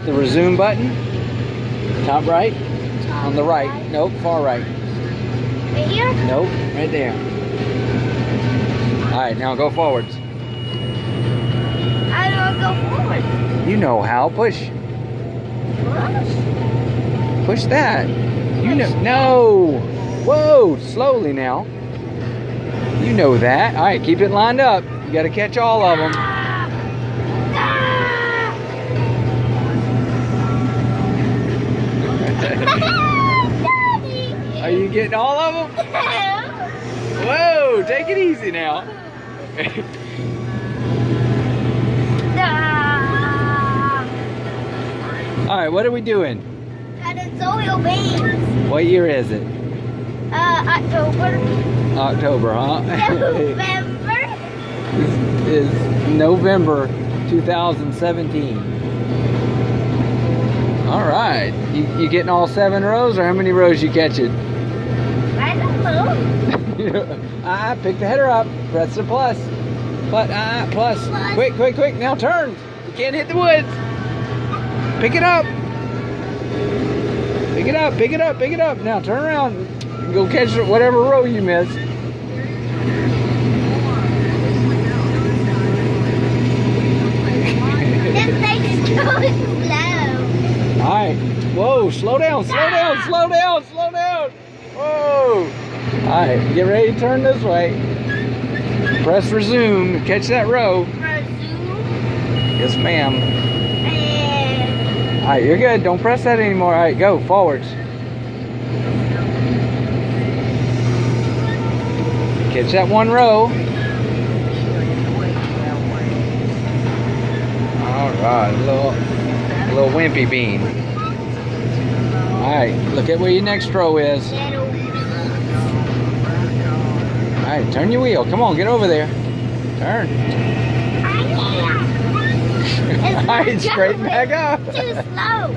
the resume button. Top right. On the right. Nope, far right. Right here? Nope, right there. Alright, now go forwards. I don't go forward. You know how. Push. Push that. You know. No. Whoa. Slowly now. You know that. All right. Keep it lined up. You got to catch all of them. Are you getting all of them? Whoa. Take it easy now. All right. What are we doing? Soybeans. What year is it? October. October, huh? November. Is November 2017. All right. You getting all 7 rows, or how many rows you catching? I don't know. Pick the header up. Press the plus. Plus. Quick. Now turn. You can't hit the woods. Pick it up. Pick it up. Now turn around and go catch whatever row you missed. This thing's going slow. Alright. Whoa, slow down. Whoa. Alright, get ready to turn this way. Press resume. Catch that row. Resume. Yes, ma'am. Alright, you're good. Don't press that anymore. Alright, go forwards. Catch that one row. Alright, a little wimpy bean. Alright, look at where your next row is. Alright, turn your wheel. Come on, get over there. Turn. Alright, straighten back up. Too slow.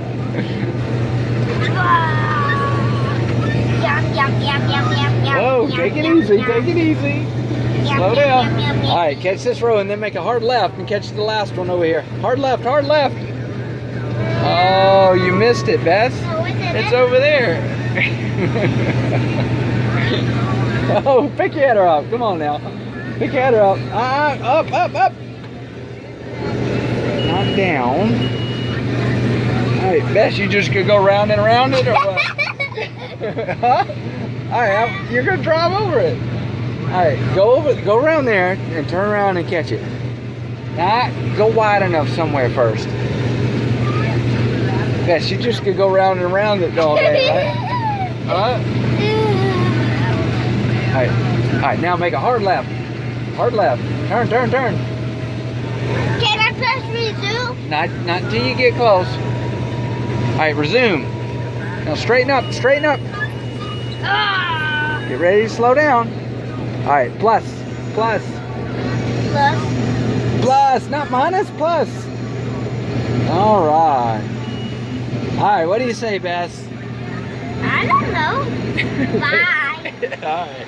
Whoa, take it easy. Slow down. Alright, catch this row and then make a hard left and catch the last one over here. Hard left. Oh, you missed it, Bess. It's over there. Oh, pick your header up. Come on now. Pick your header up. Up. Not down. Alright, Bess, you just could go round and around it or what? Huh? Alright, you're gonna drive over it. Alright, go around there and turn around and catch it. Now, go wide enough somewhere first. Bess, you just could go round and around it all day, right? Huh? Alright, now make a hard left. Turn. Can I press resume? Not until you get close. Alright, resume. Now straighten up. Get ready to slow down. Alright, plus, not minus, plus. Alright, what do you say, Bess? I don't know. Bye. Alright.